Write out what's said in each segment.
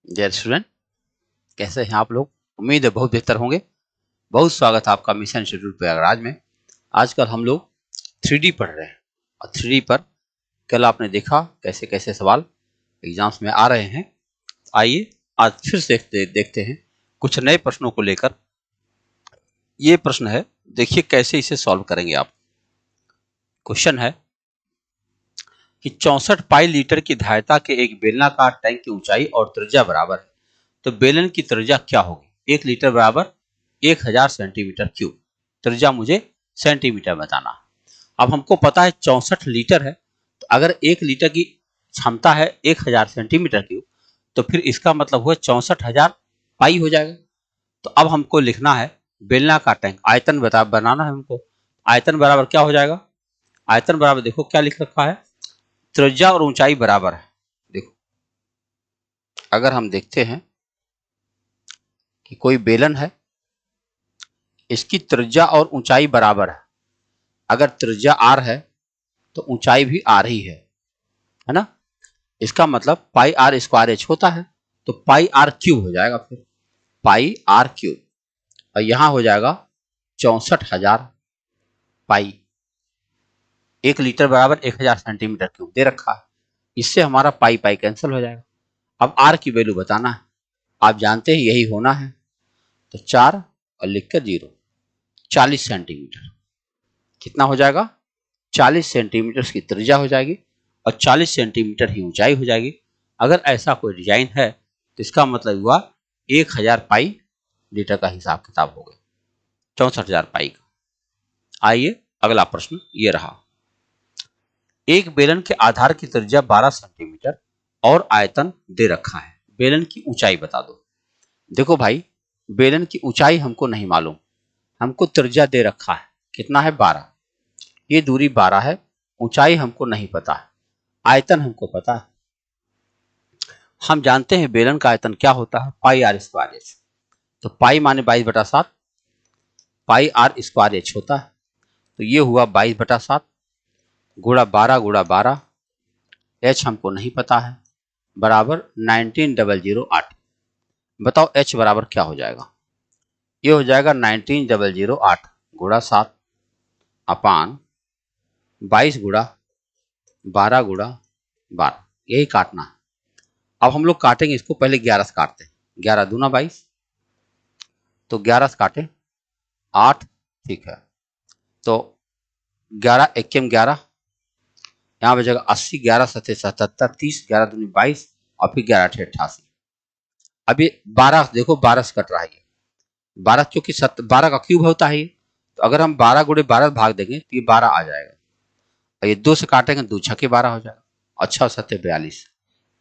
Dear student, कैसे हैं आप लोग? उम्मीद है बहुत बेहतर होंगे। बहुत स्वागत है आपका मिशन इंस्टीट्यूट प्रयागराज में। आजकल हम लोग 3D पढ़ रहे हैं और 3D पर कल आपने देखा कैसे कैसे सवाल एग्जाम्स में आ रहे हैं। आइए आज फिर से देखते हैं कुछ नए प्रश्नों को लेकर। ये प्रश्न है, देखिए कैसे इसे सॉल्व करेंगे आप। क्वेश्चन है कि 64 पाई लीटर की धारिता के एक बेलनाकार टैंक की ऊंचाई और त्रिज्या बराबर है, तो बेलन की त्रिज्या क्या होगी? 1 लीटर बराबर 1000 सेंटीमीटर क्यूब। त्रिज्या मुझे सेंटीमीटर बताना। अब हमको पता है 64 लीटर है, तो अगर 1 लीटर की क्षमता है 1000 सेंटीमीटर क्यूब, तो फिर इसका मतलब हुआ 64,000 पाई हो जाएगा। तो अब हमको लिखना है बेलनाकार टैंक, आयतन बनाना है हमको। आयतन बराबर क्या हो जाएगा? आयतन बराबर देखो क्या लिख रखा है, त्रिज्या और ऊंचाई बराबर है। देखो अगर हम देखते हैं कि कोई बेलन है, इसकी त्रिज्या और ऊंचाई बराबर है। अगर त्रिज्या r है तो ऊंचाई भी r ही है ना? इसका मतलब पाई r स्क्वायर h होता है, तो पाई r क्यूब हो जाएगा, फिर पाई r क्यूब, और यहां हो जाएगा 64,000 पाई। 1 लीटर बराबर 1000 सेंटीमीटर क्यूब दे रखा है, इससे हमारा पाई पाई कैंसिल हो जाएगा। अब r की वैल्यू बताना है, आप जानते हैं यही होना है, तो 4 और लिखकर 0, 40 सेंटीमीटर। कितना हो जाएगा? 40 सेंटीमीटर की त्रिज्या हो जाएगी और 40 सेंटीमीटर ही ऊंचाई हो जाएगी। अगर ऐसा कोई डिजाइन है तो इसका मतलब हुआ 1000 पाई लीटर का हिसाब किताब हो गया, 64,000 पाई का। आइए अगला प्रश्न ये रहा। एक बेलन के आधार की त्रिज्या 12 सेंटीमीटर और आयतन दे रखा है, बेलन की ऊंचाई बता दो। देखो भाई, बेलन की ऊंचाई हमको नहीं मालूम, हमको त्रिज्या दे रखा है, कितना है? 12। ये दूरी 12 है, ऊंचाई हमको नहीं पता है, आयतन हमको पता है। हम जानते हैं बेलन का आयतन क्या होता है, पाई आर स्क्वायर एच। तो पाई माने 22/7, पाई आर स्क्वायर एच होता है, तो ये हुआ 22/7 गुणा 12 एच हमको नहीं पता है, बराबर 19,008। बताओ एच बराबर क्या हो जाएगा? ये हो जाएगा 19,008 गुणा 7 अपान 22 गुणा 12 गुणा 12, यही काटना है। अब हम लोग काटेंगे इसको, पहले 11 से काटते हैं। 11 दूना 22, तो 11 से काटे 8, ठीक है। तो 11 एक्म 11, यहाँ बचेगा 80, 11 सत्ते 77, 30, 11 दूनी 22 और फिर 11 अठे 88। अभी 12 देखो 12 से कट रहा है, ये 12 क्योंकि 12 का क्यूब होता है ये, तो अगर हम 12 गुणे 12 भाग देंगे तो ये 12 आ जाएगा, और ये 2 से काटेंगे 2 छके 12 हो जाएगा, और 6 सत्ते 42।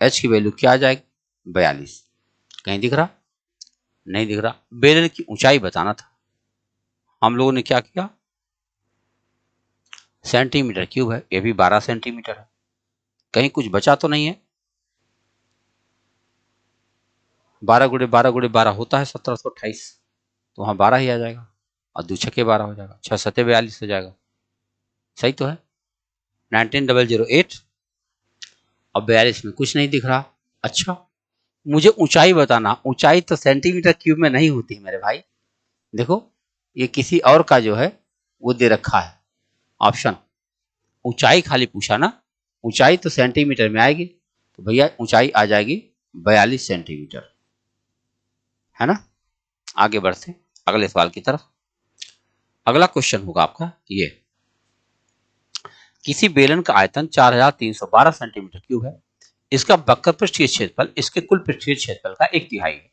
एच की वैल्यू क्या आ जाएगी? 42। कहीं दिख रहा? नहीं दिख रहा। बेलन की ऊंचाई बताना था, हम लोगों ने क्या किया, सेंटीमीटर क्यूब है, ये भी 12 सेंटीमीटर है, कहीं कुछ बचा तो नहीं है? 12 गुणे 12 गुणे 12 होता है 1728, तो वहां 12 ही आ जाएगा, और 2 छके 12 हो जाएगा, 6 सत्ते 42 हो जाएगा। सही तो है, 19,008 और 42 में कुछ नहीं दिख रहा। अच्छा, मुझे ऊंचाई बताना। ऊंचाई तो सेंटीमीटर क्यूब में नहीं होती मेरे भाई। देखो ये किसी और का जो है वो दे रखा है ऑप्शन, ऊंचाई खाली पूछा ना, ऊंचाई तो सेंटीमीटर में आएगी, तो भैया ऊंचाई आ जाएगी 42 सेंटीमीटर, है ना? आगे बढ़ते अगले सवाल की तरफ। अगला क्वेश्चन होगा आपका ये, किसी बेलन का आयतन 4312 सेंटीमीटर क्यूब है, इसका वक्र पृष्ठीय क्षेत्रफल इसके कुल पृष्ठीय क्षेत्रफल का 1/3 है,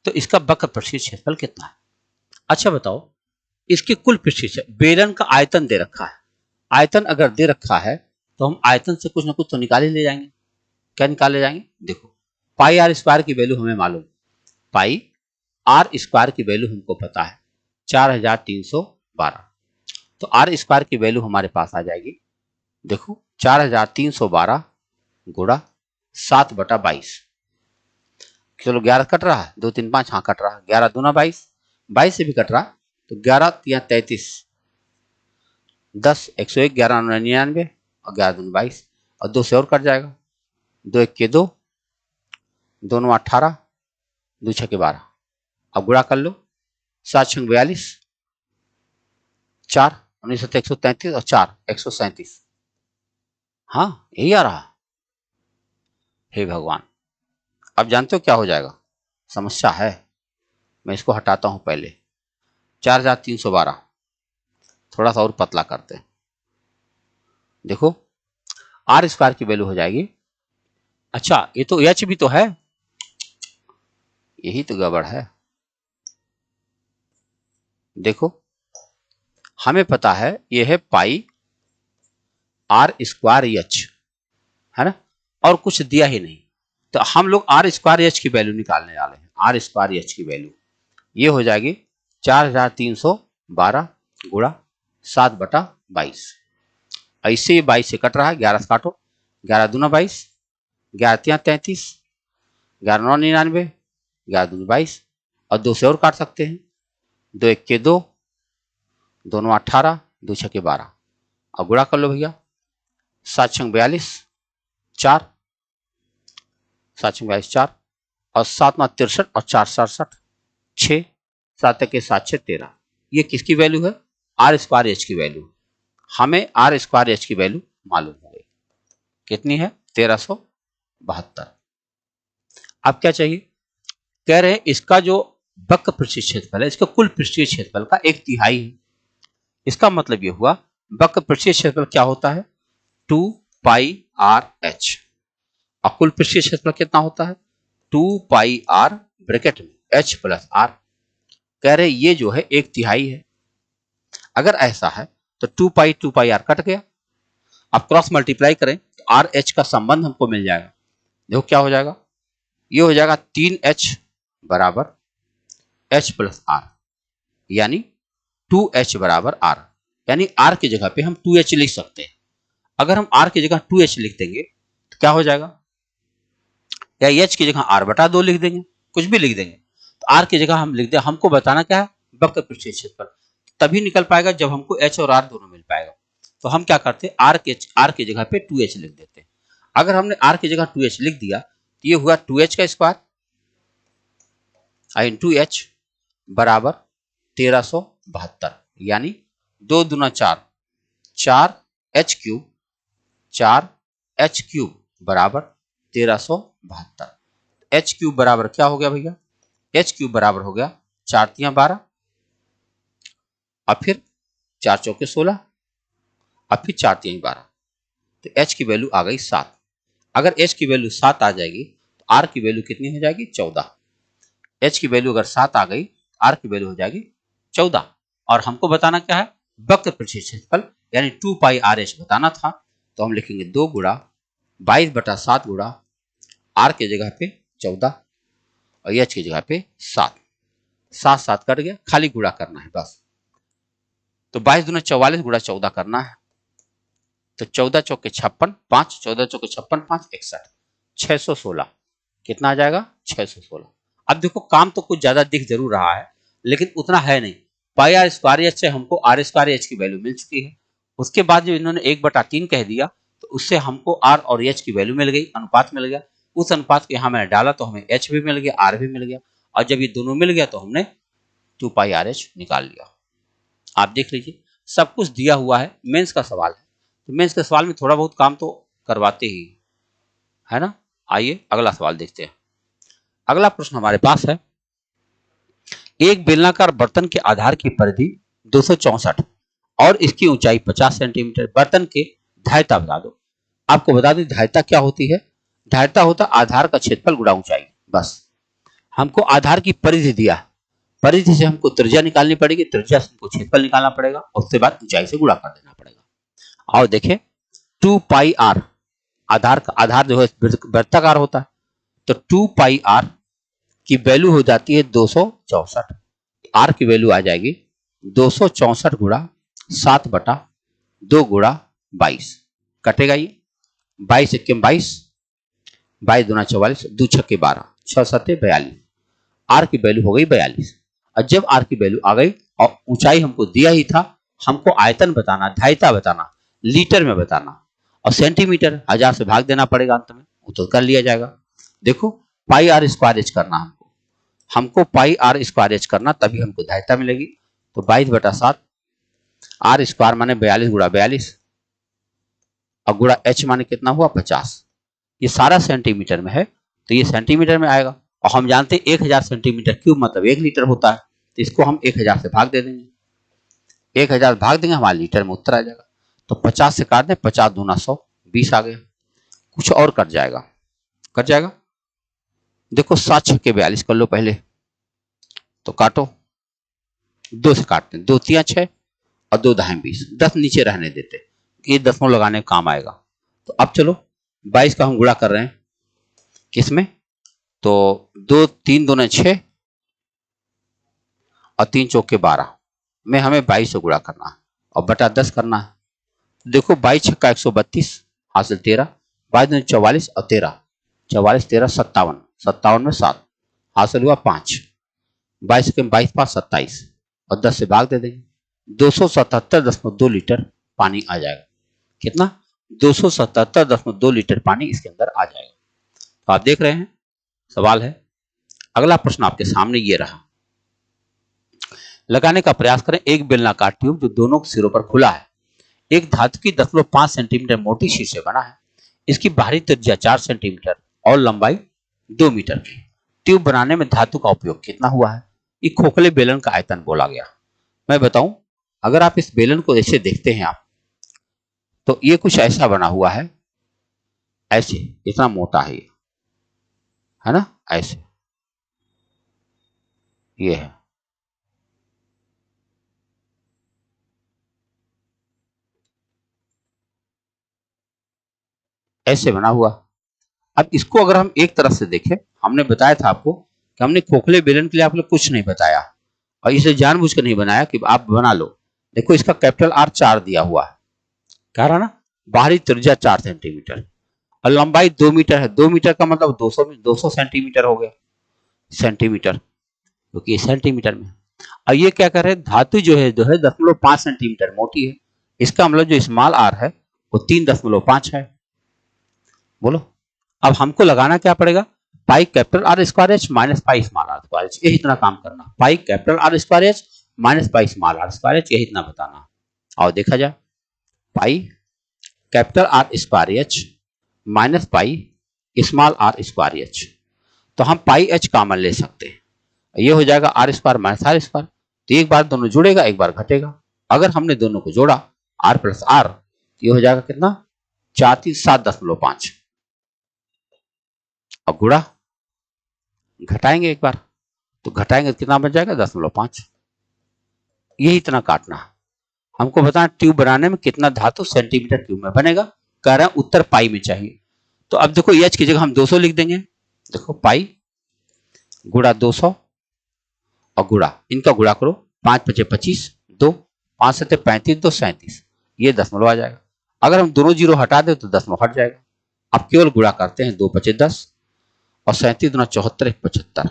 तो इसका वक्र पृष्ठीय क्षेत्रफल कितना है? अच्छा बताओ, इसके कुल पृष्ठीय, बेलन का आयतन दे रखा है, आयतन अगर दे रखा है तो हम आयतन से कुछ ना कुछ तो निकाल ही ले जाएंगे। क्या निकाल ले जाएंगे? देखो पाई आर स्क्वायर की वैल्यू हमें मालूम, पाई आर स्क्वायर की वैल्यू हमको पता है 4312, तो आर स्क्वायर की वैल्यू हमारे पास आ जाएगी, देखो 4312 गुणा 7/22। चलो 11 कट रहा है, 2 3 5, हाँ कट रहा है, 11 दूना 22, 22 से भी कट रहा, तो 11 या 33, 10 101, 11 99 और 11 22, और 2 से और कट जाएगा, 2 1 के 2, दोनों 18, दो छक्के 12। अब गुणा कर लो, 7 छंग 42, 4 19 सत्ते 133 और 4 137। हाँ यही आ रहा। हे भगवान, अब जानते हो क्या हो जाएगा? समस्या है, मैं इसको हटाता हूं पहले। 4312 थोड़ा सा और पतला करते हैं। देखो आर स्क्वायर की वैल्यू हो जाएगी, अच्छा ये तो एच भी तो है, यही तो गड़बड़ है। देखो हमें पता है ये है पाई आर स्क्वायर एच, है ना, और कुछ दिया ही नहीं, तो हम लोग आर स्क्वायर एच की वैल्यू निकालने वाले हैं। आर स्क्वायर एच की वैल्यू ये हो जाएगी 4312 गुणा 7/22। ऐसे ही 22 से कट रहा है, 11 से काटो, 11 दूना 22, 11 तिया 33, 11 9 99, 11 दूनी 22, और 2 से और काट सकते हैं, 2 1 के 2, दोनों 18, 2 छक्के 12। अब गुणा कर लो भैया, 7 छंग 42, 4, 7 छंग 42 4, और 7 9 63 और 4 67, 6, 7 के 7 6 13। ये किसकी वैल्यू है? आर स्क्वायर एच की वैल्यू। हमें आर स्क्वायर एच की वैल्यू मालूम हो गई, कितनी है? 1372। अब क्या चाहिए? कह रहे हैं इसका जो वक्र पृष्ठीय क्षेत्रफल है, इसका कुल पृष्ठीय क्षेत्रफल का 1/3 है। इसका मतलब ये हुआ वक्र पृष्ठीय क्षेत्रफल क्या होता है? 2 पाई आर एच, और कुल पृष्ठीय क्षेत्रफल कितना होता है? 2 पाई आर ब्रैकेट में एच प्लस आर। कह रहे ये जो है 1/3 है। अगर ऐसा है तो 2 पाई आर कट गया, अब क्रॉस मल्टीप्लाई करें तो आर एच का संबंध हमको मिल जाएगा। देखो क्या हो जाएगा, ये हो जाएगा 3h बराबर h प्लस आर, यानी 2h बराबर आर, यानी आर की जगह पे हम 2h लिख सकते हैं। अगर हम आर की जगह 2h लिख देंगे तो क्या हो जाएगा, या h की जगह r/2 लिख देंगे, कुछ भी लिख देंगे, तो आर की जगह हम लिख दें। हमको बताना क्या है? वक्र पृष्ठीय क्षेत्रफल। तभी निकल पाएगा जब हमको h और r दोनों मिल पाएगा। तो हम क्या करते हैं, आर की जगह पे 2h लिख देते हैं। अगर हमने आर की जगह 2h लिख दिया तो ये हुआ 2h का स्क्वायर इंटू एच बराबर 1372, यानी 2 दूना 4, 4h³ 4h³ बराबर 1372। h³ बराबर क्या हो गया भैया? h³ बराबर हो गया 4 तिया 12, और फिर 4 चौके 16, और फिर 4 तिया 12, तो h की वैल्यू आ गई 7। अगर h की वैल्यू 7 आ जाएगी तो r की वैल्यू कितनी हो जाएगी? 14। h की वैल्यू अगर 7 आ गई, r की वैल्यू हो जाएगी 14। और हमको बताना क्या है? वक्र पृष्ठीय क्षेत्रफल, यानी 2 पाई आर एच बताना था। तो हम लिखेंगे 2 गुणा 22/7 गुणा r की जगह पे 14 और h की जगह पे 7, 7 7 कट गया, खाली गुणा करना है बस। तो 22 दूना 44 गुणा 14 करना है, तो 14 चौके 56, 5 14 चौके 56 5 61, 616। कितना आ जाएगा? 616। अब देखो काम तो कुछ ज्यादा दिख जरूर रहा है, लेकिन उतना है नहीं। पाई आर स्क्वायर एच से हमको आर स्क्वायर एच की वैल्यू मिल चुकी है। उसके बाद जो इन्होंने 1/3 कह दिया, तो उससे हमको आर और एच की वैल्यू मिल गई, अनुपात मिल गया। उस अनुपात को यहाँ मैंने डाला तो हमें एच भी मिल गया, आर भी मिल गया, और जब ये दोनों मिल गया तो हमने 2 पाई आर एच निकाल लिया। आप देख लीजिए सब कुछ दिया हुआ है, मेंस का सवाल है, तो मेंस के सवाल में थोड़ा बहुत काम तो करवाते ही है ना। आइए अगला सवाल देखते हैं। अगला प्रश्न हमारे पास है, एक बेलनाकार बर्तन के आधार की परिधि 264 और इसकी ऊंचाई 50 सेंटीमीटर, बर्तन के धारिता बता दो। आपको बता दें धारिता क्या होती है? धारिता होता आधार का क्षेत्रफल गुणा ऊंचाई। बस हमको आधार की परिधि दिया, परिधि से हमको त्रिज्या निकालनी पड़ेगी, त्रिज्या से हमको क्षेत्रफल निकालना पड़ेगा, उसके बाद ऊंचाई से गुणा कर देना पड़ेगा। और देखें 2 पाई आर, आधार का आधार जो है वृत्ताकार होता है, तो 2 पाई आर की वैल्यू हो जाती है 264। आर की वैल्यू आ जाएगी 264 गुणा 7/2 गुणा 22। कटेगा ये 22 1 22, 22 दूना 44, 2 छक्के 12, 6 7 42। आर की वैल्यू हो गई 42। और जब आर की वैल्यू आ गई और ऊंचाई हमको दिया ही था, हमको आयतन बताना, धारिता बताना, लीटर में बताना, और सेंटीमीटर 1000 से भाग देना पड़ेगा अंत में, वो तो कर लिया जाएगा। देखो पाई आर स्क्वायर एच करना हमको, हमको पाई आर स्क्वायर एच करना, तभी हमको धारिता मिलेगी। तो 22/7 आर स्क्वायर माने 42 गुणा 42 और गुणा एच माने कितना हुआ 50। ये सारा सेंटीमीटर में है तो ये सेंटीमीटर में आएगा, और हम जानते हैं 1000 सेंटीमीटर क्यूब मतलब 1 लीटर होता है, तो इसको हम 1000 से भाग दे देंगे, 1000 भाग देंगे, हमारे लीटर में उत्तर आ जाएगा। तो 50 से काट दें, 50 दूना 100, 20 आ गया। कुछ और कट जाएगा, कट जाएगा। देखो 7 6 के 42 कर लो पहले, तो काटो, 2 से काटते हैं, 2 3 6 और 2 दाएं 20, 10 नीचे रहने देते, ये दसमों लगाने का काम आएगा। तो अब चलो 22 का हम गुणा कर रहे हैं किसमें, तो 2 3 दूने 6 और 3 चौके 12 में हमें 22 से गुणा करना है और बटा 10 करना है। देखो 22 छक्का 132 हासिल 13, 22 दूनी 44 और 13, 44 13 57, 57 में 7 हासिल हुआ 5, 22 के 22 5 27 और 10 से भाग दे देंगे, 277.2 लीटर पानी आ जाएगा। कितना, 277.2 लीटर पानी इसके अंदर आ जाएगा। तो आप देख रहे हैं सवाल है। अगला प्रश्न आपके सामने ये रहा, लगाने का प्रयास करें। एक बेलनाकार ट्यूब जो दोनों सिरों पर खुला है, एक धातु की 0.5 सेंटीमीटर मोटी शीट से बना है। इसकी बाहरी त्रिज्या 4 सेंटीमीटर और लंबाई 2 मीटर की। ट्यूब बनाने में धातु का उपयोग कितना हुआ है। ये खोखले बेलन का आयतन बोला गया। मैं बताऊं, अगर आप इस बेलन को ऐसे देखते हैं आप, तो ये कुछ ऐसा बना हुआ है, ऐसे इतना मोटा है ये, है ना, ऐसे ये है, ऐसे बना हुआ। अब इसको अगर हम एक तरफ से देखें, हमने बताया था आपको कि हमने खोखले बेलन के लिए आप लोग कुछ नहीं बताया और इसे जानबूझ कर नहीं बनाया कि आप बना लो। देखो इसका कैपिटल आर 4 दिया हुआ है, कह रहा ना, बाहरी त्रिज्या 4 सेंटीमीटर और लंबाई 2 मीटर है। 2 मीटर का मतलब 200 सेंटीमीटर हो गया, सेंटीमीटर, क्योंकि ये सेंटीमीटर में। अब ये क्या कर रहे हैं, धातु जो है 0.5 सेंटीमीटर मोटी है, इसका मतलब जो स्मॉल आर है वो 3.5 है। बोलो, अब हमको लगाना क्या पड़ेगा, pi capital R square H minus pi small R square H, यही इतना काम करना। Pi capital R square H minus pi small R square H, यही इतना बताना। और देखा जाए, pi capital R square H minus pi small R square H, तो हम पाई एच कॉमन ले सकते हैं, ये हो जाएगा R square minus R square. तो एक बार दोनों जुड़ेगा, एक बार घटेगा। अगर हमने दोनों को जोड़ा आर प्लस आर, ये हो जाएगा कितना, 4 3 7.5 और गुणा घटाएंगे एक बार, तो घटाएंगे तो कितना बन जाएगा 10.5। यही इतना काटना है। हमको बताना ट्यूब बनाने में कितना धातु सेंटीमीटर क्यूब में बनेगा, कह रहे हैं उत्तर पाई में चाहिए। तो अब देखो एच की जगह हम 200 लिख देंगे। देखो पाई गुणा 200 और गुणा, इनका गुणा करो, 5 5 25 2, 5 7 35 2 37, ये दशमलव आ जाएगा। अगर हम दोनों जीरो हटा दें तो दशमलव हट जाएगा। अब केवल गुणा करते हैं, 2 5 10 और 37 दूना 74 1 75,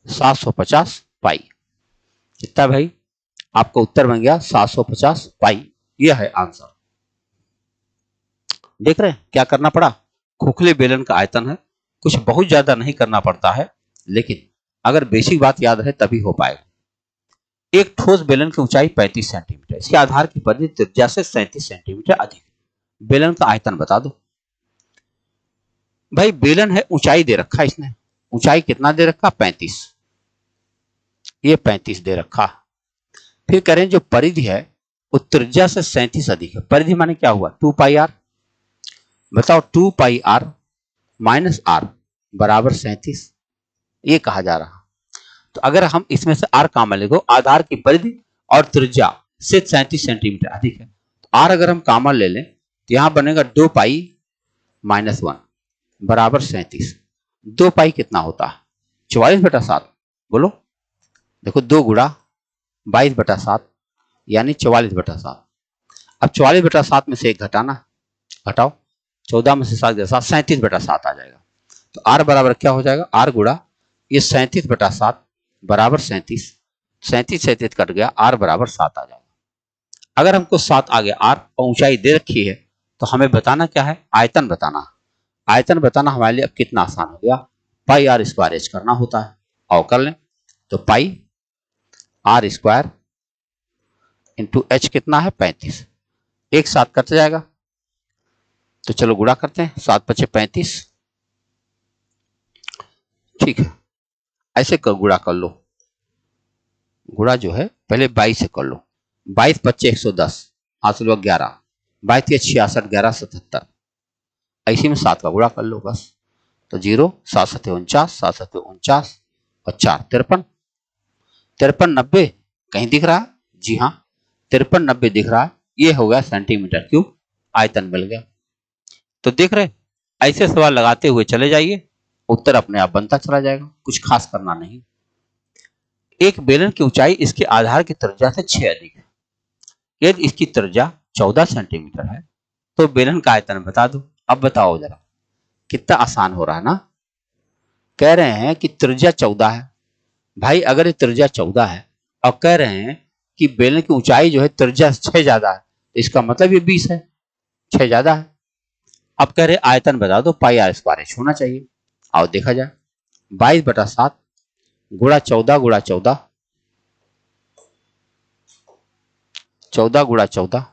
750 पाई। कितना भाई, आपका उत्तर बन गया 750 पाई। यह है आंसर। देख रहे हैं क्या करना पड़ा, खोखले बेलन का आयतन है, कुछ बहुत ज्यादा नहीं करना पड़ता है, लेकिन अगर बेसिक बात याद रहे तभी हो पाएगा। एक ठोस बेलन की ऊंचाई 35 सेंटीमीटर, इसके आधार की परिधि त्रिज्या से 37 सेंटीमीटर अधिक। बेलन का आयतन बता दो। भाई बेलन है, ऊंचाई दे रखा इसने, ऊंचाई कितना दे रखा 35, ये 35 दे रखा। फिर करें जो परिधि है वो त्रिज्या से 37 अधिक है। परिधि माने क्या हुआ, 2 पाई आर। बताओ 2 पाई आर माइनस आर बराबर 37, ये कहा जा रहा। तो अगर हम इसमें से आर कॉमन ले, आधार की परिधि और त्रिज्या से 37 सेंटीमीटर अधिक है, तो आर अगर हम कॉमन ले लें तो यहां बनेगा 2 पाई माइनस 1 बराबर 37। 2 पाई कितना होता है 44/7। बोलो, देखो 2 गुणा 22/7 यानी 44/7। अब 44/7 में से एक घटाना, घटाओ, 14 में से 7 7 37/7 आ जाएगा। तो आर बराबर क्या हो जाएगा, आर गुणा ये 37/7 बराबर 37, 37 37 कट गया, आर बराबर 7 आ जाएगा। अगर हमको 7 आ गया आर और ऊंचाई दे रखी है, तो हमें बताना क्या है, आयतन बताना। आयतन बताना हमारे लिए अब कितना आसान हो गया, पाई आर स्क्वायर एच करना होता है। आओ कर लें। तो पाई आर स्क्वायर इंटू एच कितना है 35, एक साथ कट जाएगा। तो चलो गुणा करते हैं, 7 पचे 35, ठीक है। ऐसे कर गुणा कर लो, गुणा जो है पहले 22 से कर लो, 22 पच्चे 110, हासिल हुआ 11, 22 के 66, 11 77, ऐसे में 7 का गुणा कर लो बस। तो 0 7 7 49, 7 7 49 और 4 53, 53 90 कहीं दिख रहा है? जी हाँ, 53 90 दिख रहा है। ये हो गया सेंटीमीटर क्यूब, आयतन मिल गया। तो देख रहे, ऐसे सवाल लगाते हुए चले जाइए, उत्तर अपने आप बनता चला जाएगा, कुछ खास करना नहीं। एक बेलन की ऊंचाई इसके आधार की त्रिज्या से 6 अधिक है। यदि इसकी त्रिज्या 14 सेंटीमीटर है तो बेलन का आयतन बता दो। अब बताओ जरा, कितना आसान हो रहा है ना। कह रहे हैं कि त्रिज्या 14 है, भाई अगर ये त्रिज्या 14 है और कह रहे हैं कि बेलन की ऊंचाई जो है त्रिज्या 6 ज्यादा है, तो इसका मतलब ये 20 है, 6 ज्यादा है। अब कह रहे आयतन बता दो, पाई आर स्क्वायर एच होना चाहिए। आओ देखा जाए, 22/7 गुणा 14 गुणा 14, 14 गुणा 14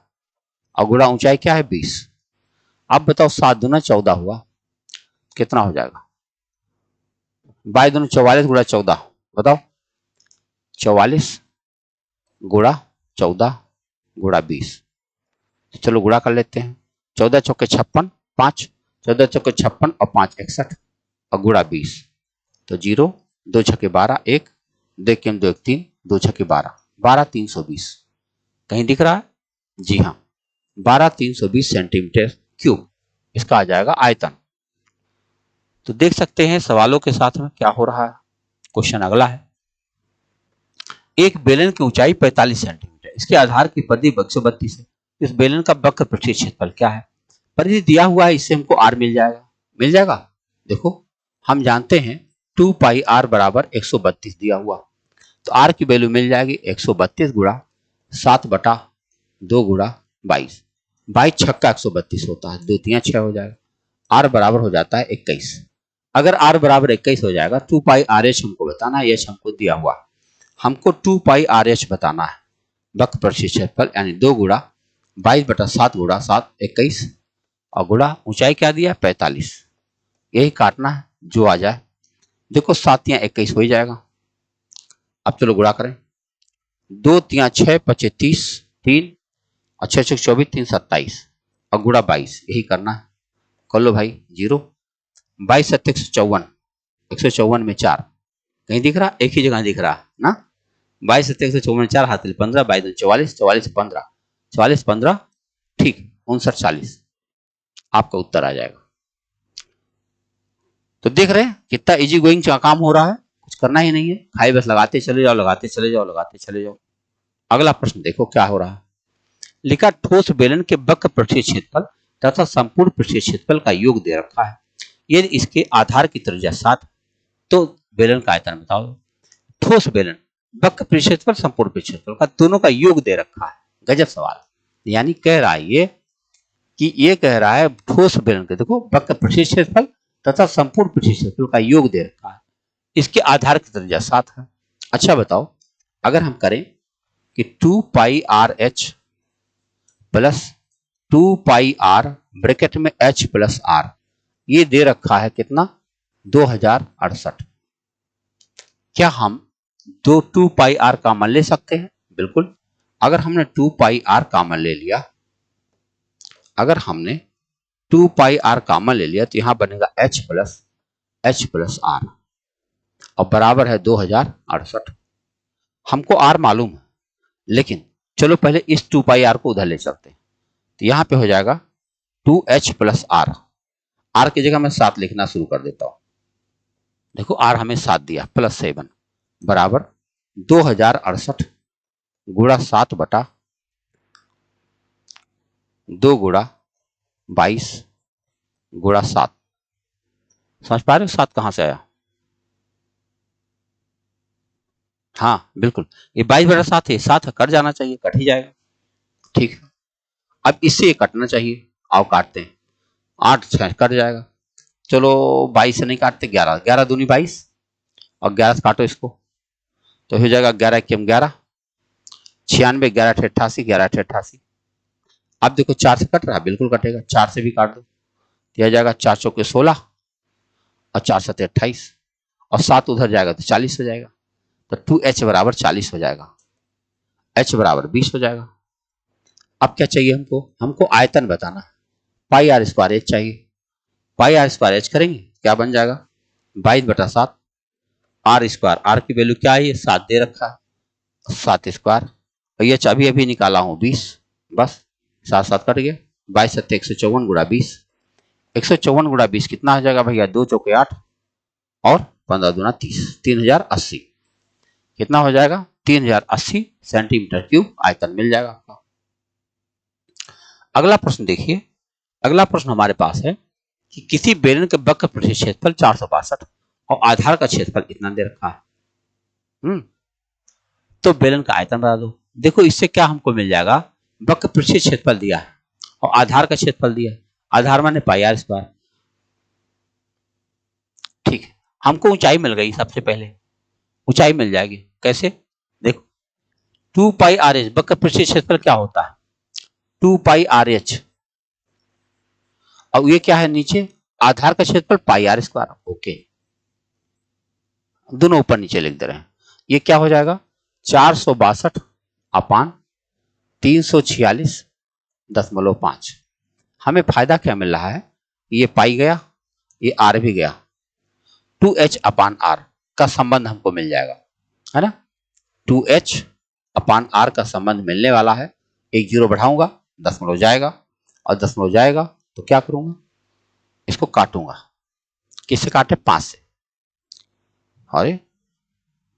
और गुणा ऊंचाई क्या है 20। अब बताओ 7 दूना 14 हुआ, कितना हो जाएगा? 22 दूना 44 गुणा 14, बताओ 44 गुणा 14 गुणा 20। चलो गुणा कर लेते हैं, 14 चौके 56, 5, 14 चौके 56 और 5 61 और गुणा 20। तो 0 2 छक्के 12, 1 2 के 2 3, 2 छक्के 12, 12 320 कहीं दिख रहा है? जी हाँ, 12 320 सेंटीमीटर क्यूब इसका आ जाएगा आयतन। तो देख सकते हैं सवालों के साथ में क्या हो रहा है। क्वेश्चन अगला है, एक बेलन की ऊंचाई 45 सेंटीमीटर, इसके आधार की परिधि 132 है। इस बेलन का वक्र पृष्ठीय क्षेत्रफल क्या है? परिधि दिया हुआ है, इससे हमको आर मिल जाएगा। मिल जाएगा, देखो हम जानते हैं 2 पाई आर बराबर 132 दिया हुआ, तो आर की वैल्यू मिल जाएगी 132 गुणा 7/2 गुणा 22, 22 छक्का 132 होता है, 2 3 6 हो जाएगा। आर बराबर हो जाता है 21। अगर आर बराबर 21 हो जाएगा, 2 पाई आर एच हमको बताना है, एच हमको दिया हुआ, हमको 2 पाई आर एच बताना है, वक्र पृष्ठीय क्षेत्रफल यानी 2 गुणा 22/7 गुणा 7 21 और गुणा ऊंचाई क्या दिया 45, यही काटना है जो आ जाए। देखो 7 या 21 हो ही जाएगा। अब चलो गुणा करें, 2 3 6 25 30, 3 और 6 6 24 3 27 और गुणा 22, यही करना है। कर लो भाई, 0 22 7 154, 154 में 4 कहीं दिख रहा? एक ही जगह दिख रहा ना। 22 7 154 4 हासिल 15, 22 44, 44 15, 44 15 ठीक 59 40, आपका उत्तर आ जाएगा। तो देख रहे हैं कितना इजी गोइंग काम हो रहा है, कुछ करना ही नहीं है, खाई बस लगाते चले जाओ, लगाते चले जाओ, लगाते चले जाओ। अगला प्रश्न देखो क्या हो रहा है, लिखा ठोस बेलन के वक्र पृष्ठीय क्षेत्रफल तथा संपूर्ण पृष्ठीय क्षेत्रफल का योग दे रखा है। यदि इसके आधार की त्रिज्या 7 तो बेलन का आयतन बताओ। ठोस बेलन वक्र पृष्ठीय क्षेत्रफल संपूर्ण पृष्ठीय क्षेत्रफल का दोनों का योग दे रखा है। गजब सवाल, यानी कह रहा है ये कि ये कह रहा है ठोस बेलन के देखो वक्र पृष्ठीय क्षेत्रफल तथा संपूर्ण पृष्ठीय क्षेत्रफल का योग दे रखा है, इसके आधार की त्रिज्या 7 है। अच्छा बताओ, अगर हम करें कि 2 pi R H plus 2 pi R bracket में एच प्लस आर, ये दे रखा है कितना 2068। क्या हम 2 पाई आर कॉमन ले सकते हैं? बिल्कुल। अगर हमने 2 पाई आर कॉमन ले लिया, अगर हमने 2 पाई आर कॉमन ले लिया तो यहां बनेगा एच प्लस आर और बराबर है 2068। हमको आर मालूम है, लेकिन चलो पहले इस 2 पाई आर को उधर ले चलते हैं। तो यहां पे हो जाएगा 2h प्लस आर, आर की जगह मैं 7 लिखना शुरू कर देता हूं। देखो आर हमें 7 दिया प्लस 7 बराबर 2068 गुणा 7/2 गुणा 22 गुणा 7। समझ पा रहे हो 7 कहां से आया? हाँ बिल्कुल, ये 22/7 है, 7 कट जाना चाहिए, कट ही जाएगा। ठीक है, अब इससे ये कटना चाहिए, आओ काटते हैं। 8 6 कट जाएगा, चलो 22 से नहीं काटते, 11 11 दूनी 22 और 11 से काटो इसको, तो हो जाएगा 11 एकम 11, 96, 11 अठे 88, 11 अठे 88। अब देखो 4 से कट रहा है, बिल्कुल कटेगा, 4 से भी काट दो, यह जाएगा 4 चौके 16 और 4 सत्ते 28 और 7 उधर जाएगा तो 40 हो जाएगा, तो 2h बराबर 40 हो जाएगा, h बराबर 20 हो जाएगा। अब क्या चाहिए हमको, हमको आयतन बताना, पाई आर स्क्वायर एच चाहिए, पाई आर स्क्वायर एच करेंगे क्या बन जाएगा 22/7, आर स्क्वायर, आर की वैल्यू क्या है, ये 7 दे रखा है, 7 स्क्वायर, और ये अभी अभी निकाला हूं 20, बस 7 7 कट गया, 22 सत्ते 154 गुणा 20, 154 गुणा 20 कितना हो जाएगा भैया, 2 चौके 8 और 15 दूना 30, 3080 कितना हो जाएगा, 3080 सेंटीमीटर क्यूब आयतन मिल जाएगा आपका। अगला प्रश्न देखिए, अगला प्रश्न हमारे पास है कि किसी बेलन के वक्र पृष्ठीय क्षेत्रफल 462 और आधार का क्षेत्रफल इतना दे रखा है, तो बेलन का आयतन बता दो। देखो इससे क्या हमको मिल जाएगा, वक्र पृष्ठीय क्षेत्रफल दिया है और आधार का क्षेत्रफल दिया है, आधार माने पाई आर स्क्वायर, ठीक है। हमको ऊंचाई मिल गई, सबसे पहले ऊंचाई मिल जाएगी, कैसे, देखो 2 पाई आर एच, वक्र पृष्ठीय क्षेत्रफल क्या होता है 2 पाई आर एच, और ये क्या है नीचे, आधार का क्षेत्रफल पाई आर स्क्वायर, ओके, दोनों ऊपर नीचे लिख दे रहे हैं। ये क्या हो जाएगा 462 अपान 346.5। हमें फायदा क्या मिल रहा है, ये पाई गया, ये आर भी गया, 2h अपान आर का संबंध हमको मिल जाएगा, है ना, 2h अपान आर का संबंध मिलने वाला है। एक जीरो बढ़ाऊंगा, दशमलव जाएगा, और दशमलव जाएगा तो क्या करूंगा, इसको काटूंगा, किससे काटे, 5 से, अरे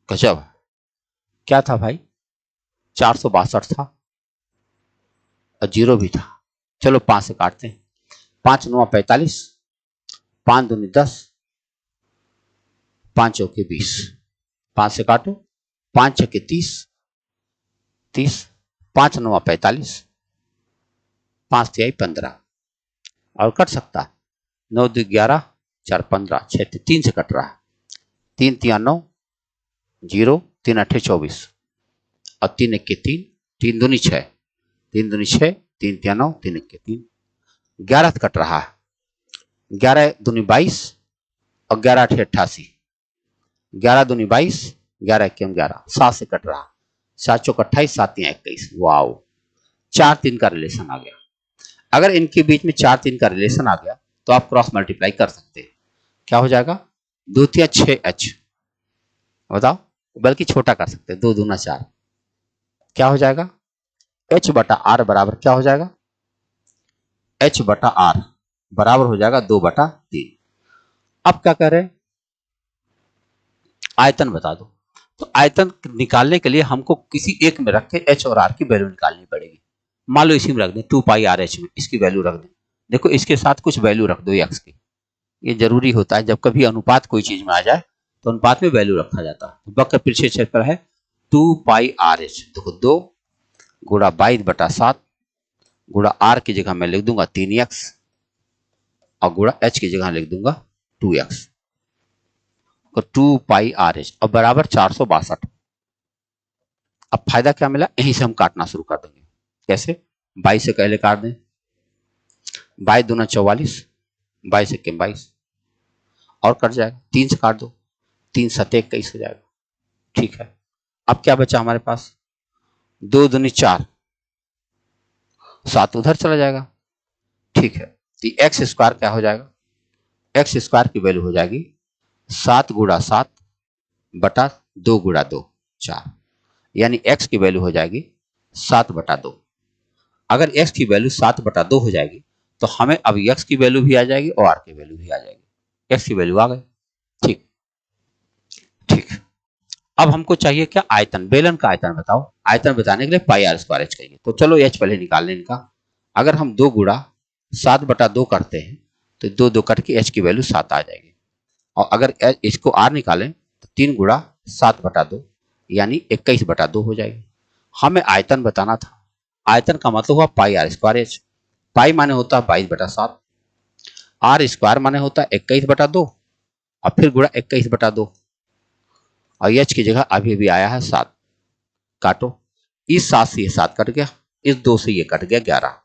गजब, क्या था भाई 462 था और जीरो भी था, चलो 5 से काटते हैं, 5 9 45, 5 दूनी 10, 5 चौके 20, 5 से काटो, 5 छक्के 30, 30, 5 9 45, 5 तिहाई 15, और कट सकता है, 9 2 11, 4 15, 6 3 से कट रहा है, 3 3 9, 0, 3 8 24 और 3 1 3, 3 दूनी 6, 3 दूनी 6, 3 3 9, 3 1 3, 11 से कट रहा है, 11 दूनी 22 और 11 8 88, 11 दूनी 22, 11 1 11, 7 से कट रहा, 7 चौक 28, 7 3 21, वाओ, 4 3 का रिलेशन आ गया। अगर इनके बीच में 4 3 का रिलेशन आ गया तो आप क्रॉस मल्टीप्लाई कर सकते हैं, क्या हो जाएगा 2 3 6h, बताओ, बल्कि छोटा कर सकते हैं, 2 दूना 4, क्या हो जाएगा h बटा आर बराबर क्या हो जाएगा, h बटा आर बराबर हो जाएगा 2/3। अब क्या कर रहे हैं, आयतन बता दो, तो आयतन निकालने के लिए हमको किसी एक में रख के h और r की वैल्यू निकालनी पड़ेगी। मान लो इसी में रख दें 2 पाई आर एच में, इसकी वैल्यू रख दें, देखो इसके साथ कुछ वैल्यू रख दो x की, ये जरूरी होता है, जब कभी अनुपात कोई चीज में आ जाए तो अनुपात में वैल्यू रखा जाता है। वक्र पृष्ठीय क्षेत्रफल है 2 पाई आर एच, देखो 2 गुणा 22/7 गुणा r की जगह मैं लिख दूंगा 3x और गुणा h की जगह लिख दूंगा 2x, तो 2 पाई आर एच और बराबर 462। अब फायदा क्या मिला, यहीं से हम काटना शुरू कर देंगे, कैसे, 22 से पहले काट दें, 22 दूना 44, 22 1 22 और कट जाएगा, 3 से काट दो, 3 7 21 हो जाएगा, ठीक है। अब क्या बचा हमारे पास, 2 दूनी 4, 7 उधर चला जाएगा, ठीक है, तो एक्स स्क्वायर क्या हो जाएगा, एक्स स्क्वायर की वैल्यू हो जाएगी 7 गुणा 7 बटा 2 गुणा 2 4, यानी x की वैल्यू हो जाएगी 7/2। अगर x की वैल्यू 7/2 हो जाएगी तो हमें अब x की वैल्यू भी आ जाएगी और r की वैल्यू भी आ जाएगी, x की वैल्यू आ गई, ठीक ठीक। अब हमको चाहिए क्या, आयतन, बेलन का आयतन बताओ, आयतन बताने के लिए पाई आर स्क्वायर एच कहिए, तो चलो h पहले निकाल लें इनका। अगर हम 2 गुणा 7/2 करते हैं तो 2 2 कट के h की वैल्यू 7 आ जाएगी, और अगर इसको r निकालें तो 3 गुणा 7/2 यानी 21/2 हो जाएगी। हमें आयतन बताना था, आयतन का मतलब हुआ पाई आर स्क्वायर एच, पाई माने होता है 22/7, आर स्क्वायर माने होता है 21/2 और फिर गुणा 21/2, और एच की जगह अभी भी आया है 7। काटो, इस 7 से ये 7 कट गया, इस 2 से ये कट गया 11।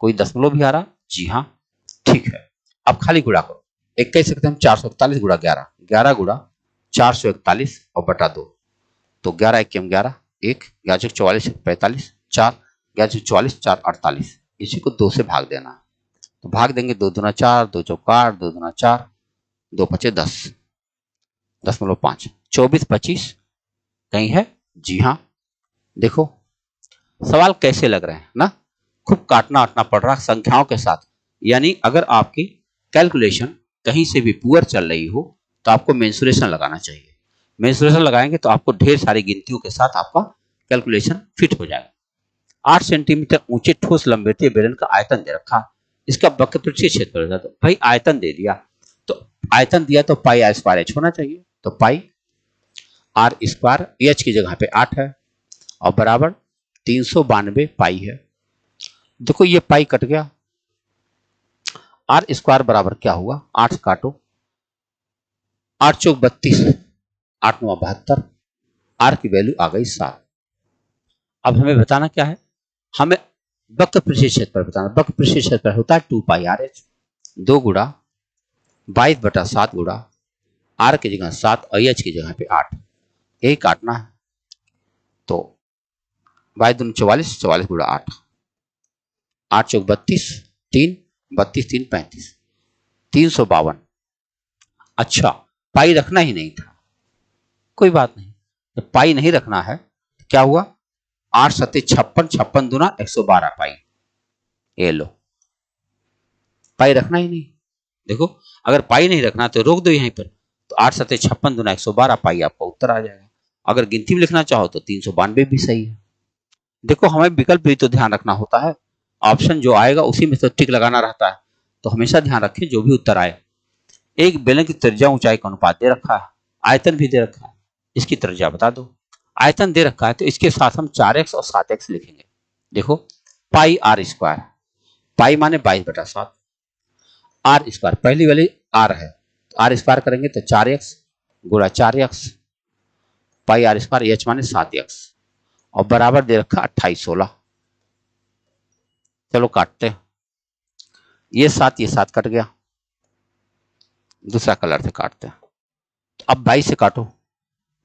कोई दशमलव भी आ रहा? जी हाँ, ठीक है। अब खाली गुणा करो, एक कह सकते हैं हम 441 गुणा 11, 11 गुणा 441 और बटा 2, तो 11 एक 11, 1 11 44 45, 4 11 44 4 48, इसी को 2 से भाग देना। तो भाग देंगे, 2 दूना 4, 2 चौका 8, 2 दूना 4, 2 पचे 10, 10.5, 24 25 कहीं है? जी हाँ। देखो सवाल कैसे लग रहे हैं ना, खूब काटना आटना पड़ रहा संख्याओं के साथ। यानी अगर आपकी कैलकुलेशन कहीं से भी पुअर चल रही हो तो आपको मेंसुरेशन लगाना चाहिए। मेंसुरेशन लगाएंगे तो आपको ढेर सारी गिनतियों के साथ आपका कैलकुलेशन फिट हो जाएगा। 8 सेंटीमीटर ऊंचे ठोस लंबवतीय बेलन का आयतन दे रखा, इसका वक्रपृष्ठीय क्षेत्रफल, तो भाई आयतन दे दिया, तो आयतन दिया तो पाई आर स्क्वायर एच होना चाहिए, तो पाई आर स्क्वायर एच की जगह पे 8 है और बराबर 392 पाई है। देखो ये पाई कट गया, आर स्क्वायर बराबर क्या हुआ, 8 काटो, 8 चौक 32, 8 9 72, आर की वैल्यू आ गई 7। अब हमें बताना क्या है, हमें वक्रपृष्ठीय क्षेत्रफल बताना। वक्रपृष्ठीय क्षेत्रफल होता है 2 पाई आर एच, 2 गुणा 22/7 गुणा आर की जगह 7 और एच की जगह पे 8, यही काटना है। तो 22 44, 44 गुणा 8, 8 चौक 32, 3 32 3 35, 352। अच्छा पाई रखना ही नहीं था, कोई बात नहीं, जब पाई नहीं रखना है तो क्या हुआ, 8 सत्ते 56, 56 दूना 112 पाई, ये लो, पाई रखना ही नहीं। देखो अगर पाई नहीं रखना तो रोक दो यहीं पर, तो 8 सत्ते 56 दूना 112 पाई आपका उत्तर आ जाएगा। अगर गिनती में लिखना चाहो तो 392 भी सही है। देखो हमें विकल्प भी तो ध्यान रखना होता है, ऑप्शन जो आएगा उसी में तो टिक लगाना रहता है, तो हमेशा ध्यान रखें जो भी उत्तर आए। एक बेलन की त्रिज्या ऊंचाई का अनुपात दे रखा है, आयतन भी दे रखा है, इसकी त्रिज्या बता दो। आयतन दे रखा है तो इसके साथ हम 4x और 7x लिखेंगे। देखो पाई आर स्क्वायर, पाई माने 22/7, आर स्क्वायर पहली वाली आर है, तो आर स्क्वायर करेंगे तो 4x गुणा 4x, pi are square, H माने 7x और बराबर दे रखा 28 16। चलो काटते हैं, ये 7 कट गया, दूसरा कलर से काटते हैं। तो अब 22 से काटो,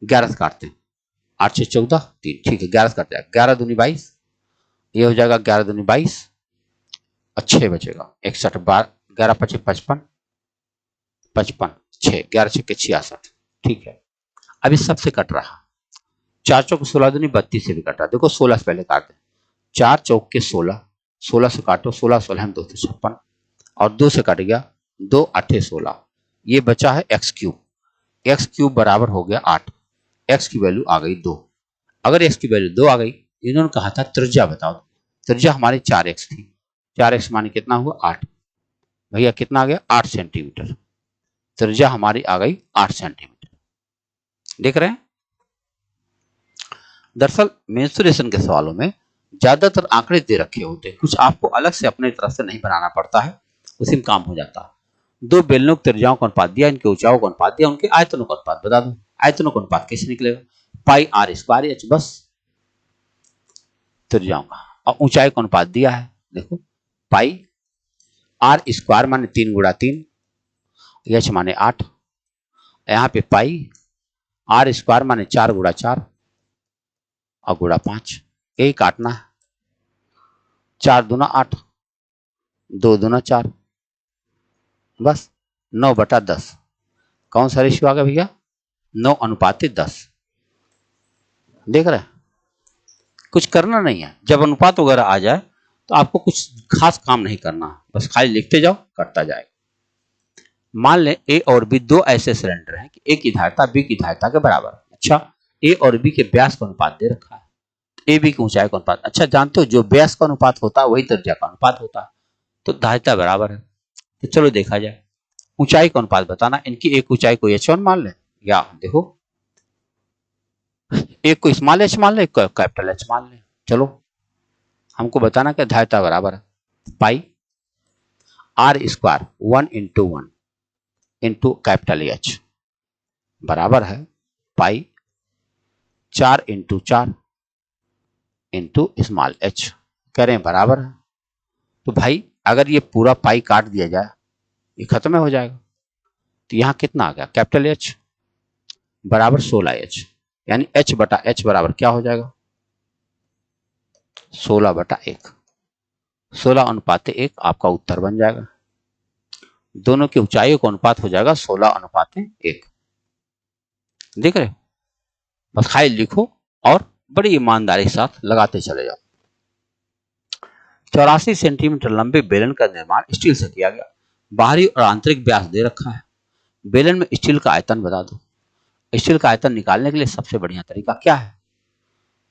11 से काटते हैं, 8 6 14 3, ठीक है 11 से कट जाएगा, 11 दूनी 22, ये हो जाएगा 11 दूनी 22 और 6 बचेगा 61, 12 11 25 55 55 6 11 6 66, ठीक है। अब इस सबसे कट रहा, 4 चौक 16 दूनी 32 से भी कट रहा, देखो 16 से पहले काट दें, 4 चौक के 16, 16 से काटो, 16 16 हम 256 और 2 से कट गया, 2 8 16, ये बचा है एक्स क्यूब, एक्स क्यूब बराबर हो गया 8, एक्स की वैल्यू आ गई 2। अगर एक्स की वैल्यू 2 आ गई, इन्होंने कहा था त्रिज्या बताओ, त्रिज्या हमारी 4x थी, 4x माने कितना हुआ 8, भैया कितना आ गया 8 सेंटीमीटर, त्रिज्या हमारी आ गई 8 सेंटीमीटर। देख रहे हैं, दरअसल मेंसुरेशन के सवालों में ज्यादातर आंकड़े दे रखे होते हैं, कुछ आपको अलग से अपने तरफ से नहीं बनाना पड़ता है, उसी में काम हो जाता है। दो बेलनों की त्रिज्याओं का अनुपात दिया, इनके ऊंचाइयों का अनुपात दिया, उनके आयतनों का अनुपात बता दो। आयतनों का अनुपात कैसे निकलेगा, पाई आर स्क्वायर एच, बस त्रिज्याओं का, और ऊंचाई का अनुपात दिया है, देखो पाई आर स्क्वायर माने 3 गुणा 3, एच माने 8, यहाँ पे पाई आर स्क्वायर माने 4 गुणा 4 और गुणा 5, यही काटना है, 4 दूना 8, 2 दूना 4, बस 9/10। कौन सा रेशियो आ गया भैया, 9:10। देख रहे हैं, कुछ करना नहीं है, जब अनुपात वगैरह आ जाए तो आपको कुछ खास काम नहीं करना, बस खाली लिखते जाओ करता जाएगा। मान लें ए और बी दो ऐसे सिलेंडर हैं कि ए की धारिता बी की धारिता के बराबर। अच्छा ए और बी के व्यास का अनुपात दे रखा है, ए बी की ऊंचाई का अनुपात, अच्छा जानते हो जो व्यास का अनुपात होता है वही त्रिज्या का अनुपात होता है, तो धारिता बराबर है। तो चलो देखा जाए, ऊंचाई का अनुपात बताना, इनकी एक ऊंचाई को h1 मान ले, या देखो एक को स्मॉल h मान ले, एक को कैपिटल H मान ले। चलो हमको बताना कि धारिता बराबर है पाई आर स्क्वायर 1 × 1 × कैपिटल H बराबर है पाई 4 इंटू 4 इंटू स्मॉल h कह रहे हैं बराबर है। तो भाई अगर ये पूरा पाई काट दिया जाए ये खत्म हो जाएगा। तो यहाँ कितना आ गया कैपिटल H बराबर 16H, यानी H बटा H बराबर क्या हो जाएगा 16/1। 16:1 आपका उत्तर बन जाएगा। दोनों की ऊंचाइयों का अनुपात हो जाएगा 16:1। देख रहे, बस खाली लिखो और बड़ी ईमानदारी के साथ लगाते चले जाओ। 84 सेंटीमीटर लंबे बेलन का निर्माण स्टील से किया गया। बाहरी और आंतरिक व्यास दे रखा है। बेलन में स्टील का आयतन बता दो। स्टील का आयतन निकालने के लिए सबसे बढ़िया तरीका क्या है?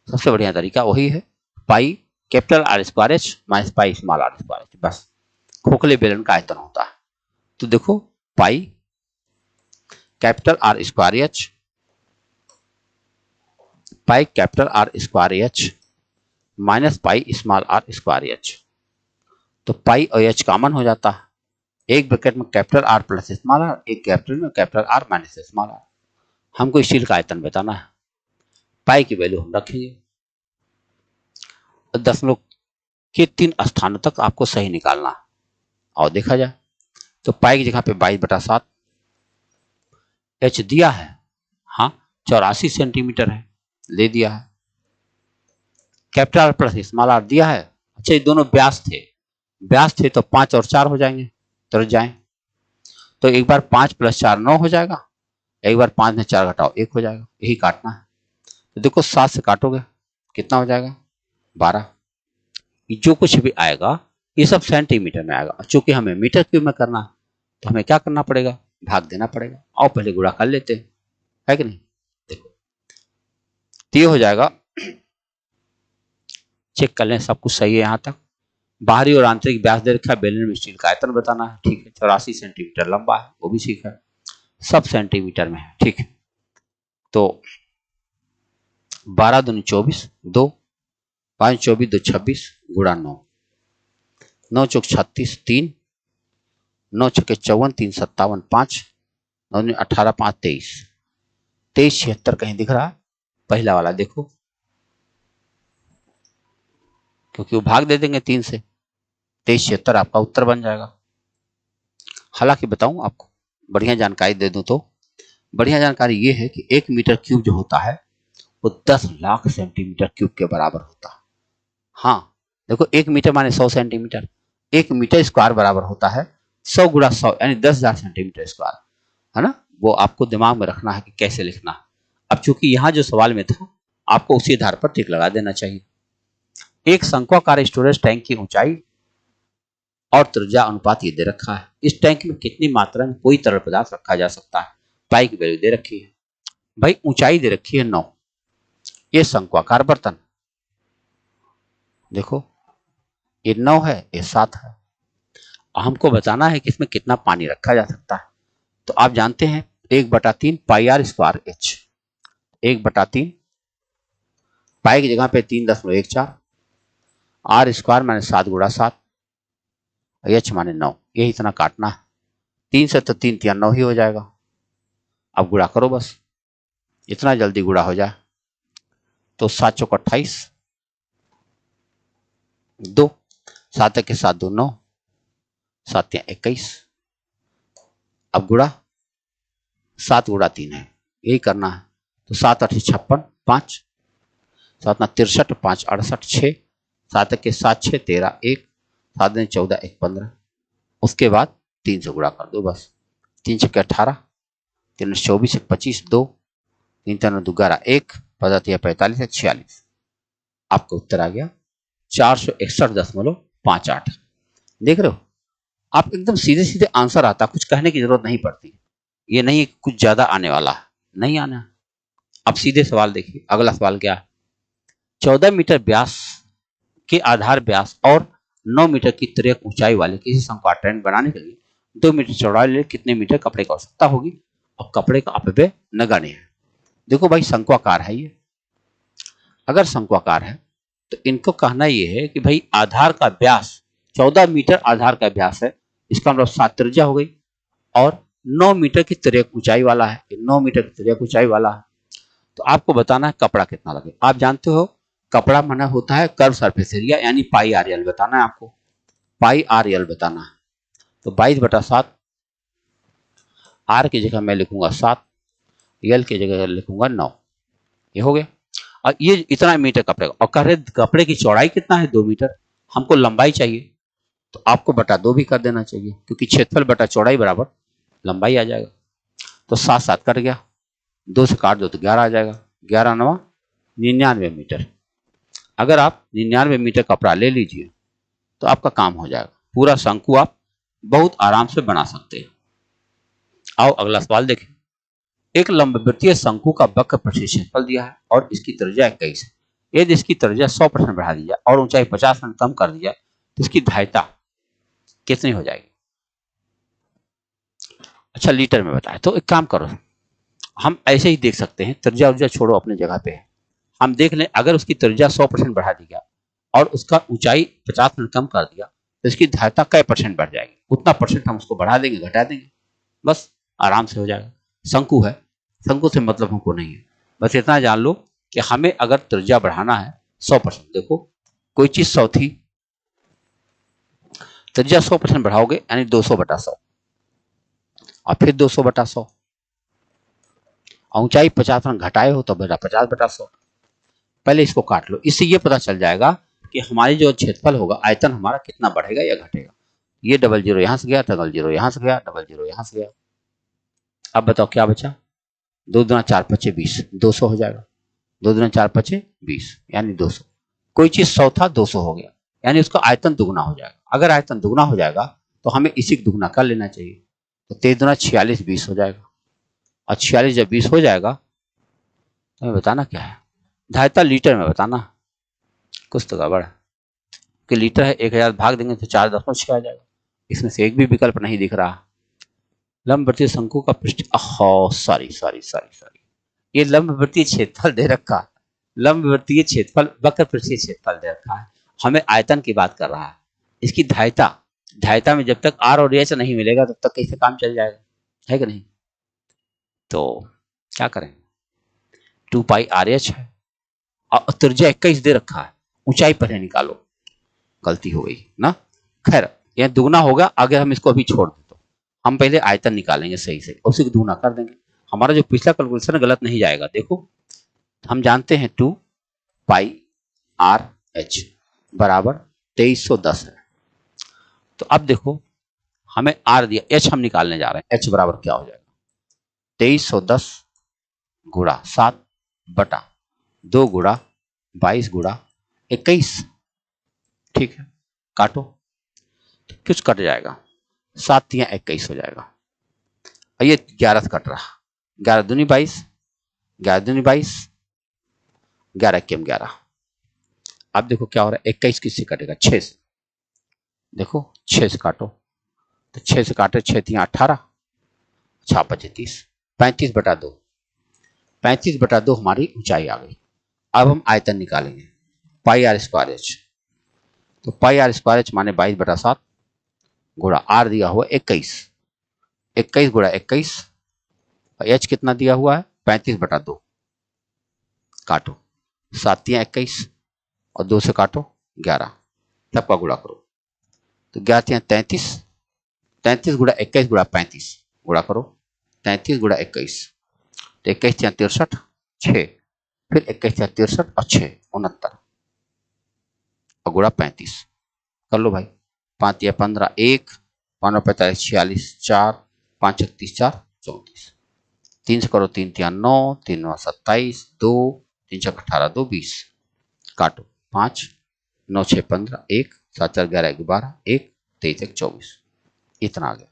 सबसे बढ़िया तरीका वही है pi capital R square H minus pi small R square H. बस खोखले बेलन का आयतन होता है। तो देखो pi capital R square H pi capital R square H minus pi small R square H. तो पाई और एच कॉमन हो जाता है। एक ब्रैकेट में capital R plus small R, एक कैपिटल में capital R minus small R. हमको स्टील का आयतन बताना है। पाई की वैल्यू हम रखेंगे। दशमलव के 3 स्थानों तक आपको सही निकालना है। और देखा जाए तो पाई की जगह पे 22/7 एच दिया है। हाँ 84 सेंटीमीटर है, ले दिया है। Capital R plus small R दिया है। अच्छा ये दोनों व्यास थे तो 5 और 4 हो जाएंगे, तरफ जाएं तो एक बार 5 + 4 9 हो जाएगा। एक बार 5 में 4 घटाओ 1 हो जाएगा। यही काटना है। तो देखो 7 से काटोगे कितना हो जाएगा 12। जो कुछ भी आएगा ये सब सेंटीमीटर में आएगा। चूंकि हमें मीटर क्यूब में करना है तो हमें क्या करना पड़ेगा, भाग देना पड़ेगा। और पहले गुणा कर लेते हैं, है कि नहीं। देखो तो ये हो जाएगा, चेक कर लें सब कुछ सही है यहाँ तक। बाहरी और आंतरिक व्यास दे रखा है। बेलन में स्टील का आयतन बताना है, ठीक है। 84 सेंटीमीटर लंबा है, वो भी ठीक है। सब सेंटीमीटर में है, ठीक है। तो 12 दूनी 24, 2 5 24 2 26 गुणा 9, 9 चौक 36 3, 9 छक्के 54 3 57 5, 9 18 5 23, 23 76 कहीं दिख रहा है? पहला वाला देखो, क्योंकि वो भाग दे देंगे 3 से। 23 76 आपका उत्तर बन जाएगा। हालांकि बताऊं आपको, बढ़िया जानकारी दे दूं तो बढ़िया जानकारी ये है कि 1 मीटर क्यूब जो होता है वो 10 लाख सेंटीमीटर क्यूब के बराबर होता है। हाँ देखो 1 मीटर माने 100 सेंटीमीटर। 1 मीटर स्क्वायर बराबर होता है 100 गुणा 100 यानी 10,000 सेंटीमीटर स्क्वायर, है ना। वो आपको दिमाग में रखना है कि कैसे लिखना है। अब चूंकि यहाँ जो सवाल में था आपको उसी आधार पर टिक लगा देना चाहिए। एक शंक्वाकार स्टोरेज टैंक की ऊंचाई और त्रिज्या अनुपात ये दे रखा है। इस टैंक में कितनी मात्रा में कोई तरल पदार्थ रखा जा सकता है? पाई की वैल्यू दे रखी है। भाई ऊंचाई दे रखी है 9। ये शंक्वाकार बर्तन देखो, ये 9 है, ये 7 है। हमको बताना है कि इसमें कितना पानी रखा जा सकता है। तो आप जानते हैं 1/3 पाई आर स्क्वायर एच। 1/3 पाई की जगह पे 3.14 आर स्क्वायर माने 7 गुणा 7 एच माने 9। यही इतना काटना है। 3 से तो 3 3 9 ही हो जाएगा। अब गुणा करो बस, इतना जल्दी गुणा हो जाए। तो 7 चौक 28, 2 7 के 7 2 9, 7 21। अब गुणा 7 गुणा 3 है, यही करना है। तो 7 8 56 5, 7 9 63 5 68 6, 7 के 7 6 13 1, 7 9 14 1 15। उसके बाद 3 से गुणा कर दो बस। 3 6 18, 3 24 25 2, 3 3 2 11 1, 15 45 46। आपका उत्तर आ गया 461.58। देख रहे हो आप, एकदम सीधे सीधे आंसर आता, कुछ कहने की जरूरत नहीं पड़ती। ये नहीं कुछ ज्यादा आने वाला है, नहीं आना। अब सीधे सवाल देखिए, अगला सवाल क्या है। 14 मीटर व्यास के आधार व्यास और 9 मीटर की तिर्यक ऊंचाई वाले किसी शंक्वाकार टैंक बनाने के लिए 2 मीटर चौड़ाई लिए कितने मीटर कपड़े की आवश्यकता होगी? और कपड़े का अपव्यय नगण्य है। देखो भाई शंक्वाकार है ये। अगर शंक्वाकार है तो इनको कहना यह है कि भाई आधार का व्यास 14 मीटर आधार का व्यास है, इसका मतलब 7 त्रिज्या हो गई, और 9 मीटर की तिर्यक ऊंचाई वाला है। 9 मीटर की तिर्यक ऊंचाई वाला है। तो आपको बताना है कपड़ा कितना लगे। आप जानते हो कपड़ा माना होता है कर्व सरफेस एरिया, यानी पाई आर एल बताना है आपको, पाई आर एल बताना है। तो 22/7, आर की जगह मैं लिखूंगा 7, एल की जगह लिखूंगा 9। ये हो गया। और ये इतना मीटर कपड़े का, और कह रहे कपड़े की चौड़ाई कितना है 2 मीटर, हमको लंबाई चाहिए, तो आपको बटा 2 भी कर देना चाहिए, क्योंकि क्षेत्रफल बटा चौड़ाई बराबर लंबाई आ जाएगा। तो 7 7 कट गया, 2 से काट दो तो 11 आ जाएगा, 11 9 99 मीटर। अगर आप 99 मीटर कपड़ा ले लीजिए तो आपका काम हो जाएगा, पूरा शंकु आप बहुत आराम से बना सकते हैं। आओ अगला सवाल देखें। एक लंबवृत्तीय शंकु का वक्र क्षेत्रफल दिया है और इसकी त्रिज्या 21 है। यदि इसकी त्रिज्या 100% बढ़ा दी जाए और ऊंचाई 50% कम कर दी जाए तो इसकी धारिता कितनी हो जाएगी? अच्छा, लीटर में बताए। तो एक काम करो, हम ऐसे ही देख सकते हैं, त्रिज्या ऊर्जा छोड़ो अपने जगह पे है, हम देख लें अगर उसकी त्रिज्या 100% बढ़ा दी गया और उसका ऊंचाई 50% कम कर दिया तो इसकी धारिता कै % बढ़ जाएगी, उतना % हम उसको बढ़ा देंगे घटा देंगे, बस आराम से हो जाएगा। शंकु है, शंकु से मतलब हमको नहीं है, बस इतना जान लो कि हमें अगर त्रिज्या बढ़ाना है 100%, देखो कोई चीज 100 थी, त्रिज्या 100% बढ़ाओगे यानी 200/100, और फिर 200/100, ऊंचाई 50% घटाए हो तो बेटा 50/100। पहले इसको काट लो, इससे ये पता चल जाएगा कि हमारी जो क्षेत्रफल होगा, आयतन हमारा कितना बढ़ेगा या घटेगा। ये 00 यहां से गया, 00 यहां से गया, 00 यहां से गया। अब बताओ क्या बचा? 2 दूना 4 पचे 20, 200 हो जाएगा। 2 दूना 4 पचे 20 यानी 200। कोई चीज 100 था 200 हो गया, यानी उसका आयतन दुगना हो जाएगा। अगर आयतन दुगना हो जाएगा तो हमें इसी को दुगना कर लेना चाहिए। तो 23 दूना 46 20 हो जाएगा, और 46 जब 20 हो जाएगा तो हमें बताना क्या है, धारिता लीटर में बताना, कुछ तो गड़बड़ है कि लीटर है, 1000 भाग देंगे तो 4.6 आ जाएगा। इसमें से एक भी विकल्प नहीं दिख रहा। लंबवृत्तीय शंकु का पृष्ठ, सॉरी सॉरी सॉरी सॉरी, ये लंबवृत्तीय क्षेत्रफल दे रखा है, लंबवृत्तीय क्षेत्रफल वक्र पृष्ठीय क्षेत्रफल दे रखा है, हमें आयतन की बात कर रहा है। इसकी धारिता, धारिता में जब तक आर और एच नहीं मिलेगा तब तक कैसे काम चल जाएगा, है कि नहीं? तो क्या करें, 2 पाई आर एच है और त्रिज्या 21 दे रखा है, ऊंचाई पर है निकालो, गलती हो गई ना। खैर यह दुगना होगा, अगर हम इसको अभी छोड़ दें तो हम पहले आयतन निकालेंगे सही से, उसी को दुगना कर देंगे, हमारा जो पिछला कैलकुलेशन गलत नहीं जाएगा। देखो हम जानते हैं 2 पाई आर एच बराबर 2310 है। तो अब देखो हमें आर दिया, एच हम निकालने जा रहे हैं, एच बराबर क्या हो जाएगा, 2310 गुणा 7 बटा 2 गुणा 22 गुणा 21। ठीक है, काटो तो कुछ कट जाएगा, 7 या 21 हो जाएगा, और ये 11 से कट रहा, 11 दूनी 22, 11 दूनी 22, 11 के 11। अब देखो क्या हो रहा है, 21 किससे कटेगा, 6 से, देखो 6 से काटो, तो 6 से काटे 6 3 18, 6 5 30, 35/2, 35/2 हमारी ऊंचाई आ गई। अब हम आयतन निकालेंगे, पाई आर स्क्वायर एच, तो पाई आर स्क्वायर एच माने 22/7 गुणा आर दिया हुआ 21, 21 गुणा 21, और एच कितना दिया हुआ है 35/2, काटो 7 या 21 और 2 से काटो 11, सबका गुणा करो, तो 11 या 33, 33 गुणा 21 गुणा 35 गुणा करो, 33 गुणा 21, तो 21 या 63, 6, फिर 21 या 63 और 6 69, और गुणा 35 कर लो भाई, 5 या 15 1, 5 45 46, 4 5 36 4 34, 3 से करो 3 3 9, 3 9 27, 2 3 6 18 2 20, काटो 5 9 6 15 1 7 4 11 12 1 23 1 24, इतना आ गया।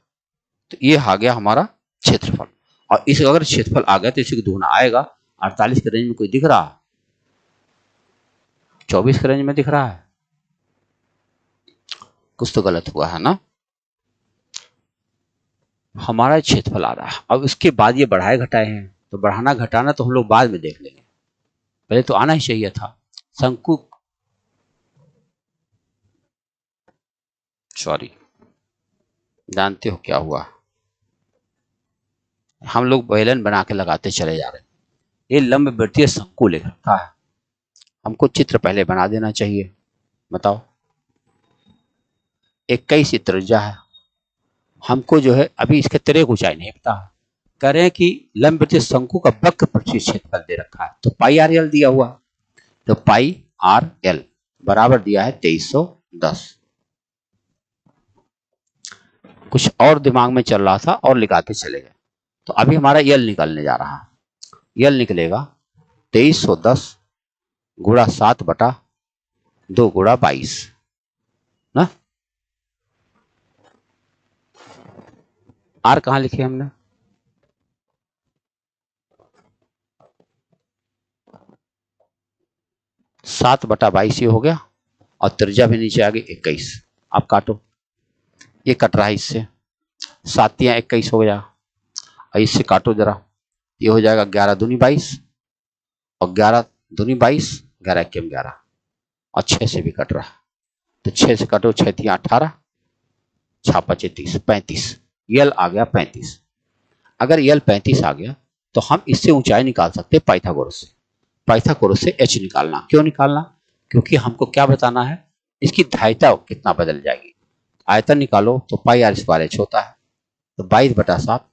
तो ये आ गया हमारा क्षेत्रफल, और इस अगर क्षेत्रफल आ गया तो इसी को दुगना आएगा। 48 के रेंज में कोई दिख रहा है, 24 के रेंज में दिख रहा है, कुछ तो गलत हुआ है ना। हमारा क्षेत्रफल आ रहा है, अब इसके बाद ये बढ़ाए घटाए हैं, तो बढ़ाना घटाना तो हम लोग बाद में देख लेंगे, पहले तो आना ही चाहिए था। शंकु, सॉरी, जानते हो क्या हुआ, हम लोग बेलन बना के लगाते चले जा रहे हैं, ये लंबवृत्तीय शंकु लिख रखा है, हमको चित्र पहले बना देना चाहिए। बताओ 21 त्रिज्या है, हमको जो है अभी इसके तिर्यक ऊंचाई नहीं पता है। कह रहे हैं कि लंबवृत्तीय शंकु का वक्र प्रतिशत क्षेत्रफल दे रखा है, तो पाई आर एल दिया हुआ, तो पाई आर एल बराबर दिया है 2310। कुछ और दिमाग में चल रहा था और लिखाते चले गए, तो अभी हमारा यल निकलने जा रहा है। यल निकलेगा 2310 गुणा 7/2 गुणा 22 ना। आर कहां लिखे हमने, सात बटा 22 ये हो गया, और त्रिज्या भी नीचे आ गई 21। आप काटो, ये कट रहा है इससे, 7 या 21 हो गया, और इससे काटो जरा, ये हो जाएगा 11 दूनी 22, और 11 दूनी 22, 11 एकम 11, और 6 से भी कट रहा, तो 6 से काटो, 6 3 18, 6 5 30, 35। यल आ गया 35। अगर यल 35 आ गया तो हम इससे ऊंचाई निकाल सकते हैं पाइथागोरस से। पाइथागोरस से एच निकालना, क्यों निकालना, क्योंकि हमको क्या बताना है, इसकी धारिता कितना बदल जाएगी। आयतन निकालो तो पाई आर स्क्वायर एच होता है, तो 22/7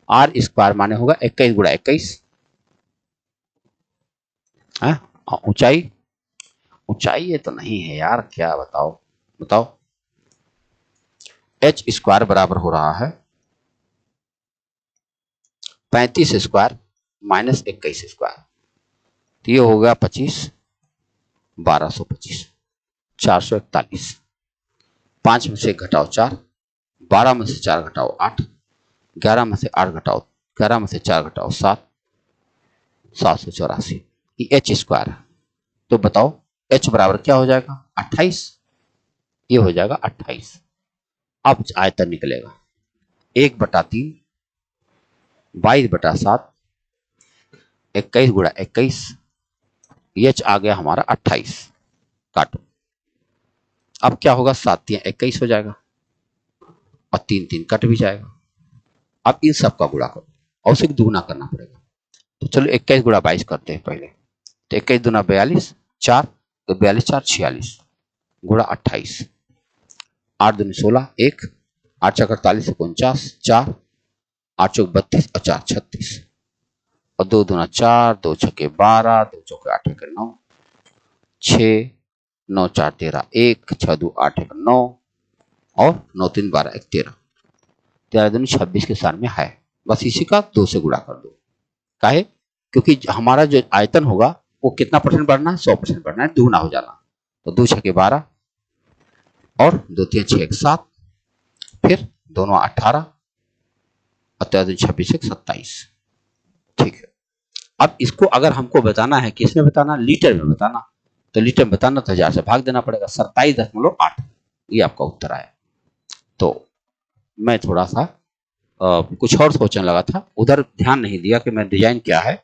आर स्क्वायर माने होगा 21 गुणा 21 है। ऊंचाई, ऊंचाई ये तो नहीं है यार, क्या बताओ बताओ। एच स्क्वायर बराबर हो रहा है 35 स्क्वायर माइनस 21 स्क्वायर, तो ये हो गया 25, 1225, 441। 5 में से घटाओ 4, 12 में से 4 घटाओ 8, 11 में से 8 घटाओ, 11 में से 4 घटाओ 7, 784। ये एच स्क्वायर है, तो बताओ एच बराबर क्या हो जाएगा, 28। ये हो जाएगा 28। अब आयतन निकलेगा 1/3 22/7 21 गुणा 21, एच आ गया हमारा 28। काटो, अब क्या होगा, 7 या 21 हो जाएगा, और 3 3 कट भी जाएगा। अब इन सब का गुणा करो, और उसे दुगुना करना पड़ेगा, तो चलो 21 गुणा 22 करते हैं पहले, तो 21 दूना 42, 4 तो 42 4 46 गुणा 28, 8 दूनी 16, 1 8 4 48 49, 4 8 चौक 32 और 4 36, और 2 दूना 4, 2 छक्के 12, 2 चौके 8 1 9, 6 9 4 13 1, 6 2 8 1 9, और 9 3 12 1 13, 13 दूनी 26 के स्थान में है। बस इसी का 2 से गुणा कर दो, काहे, क्योंकि हमारा जो आयतन होगा वो कितना परसेंट बढ़ना है, 100% बढ़ना है, दुगुना हो जाना, तो 2 छक्के 12 और 2 3 6 1 7, फिर दोनों 18 और 13 26 1 27। ठीक है, अब इसको अगर हमको बताना है, किसमें बताना, लीटर में बताना, तो लीटर में बताना तो 1000 से भाग देना पड़ेगा, 27.8, ये आपका उत्तर आया। तो मैं थोड़ा सा कुछ और सोचने लगा था, उधर ध्यान नहीं दिया कि मैं डिजाइन क्या है।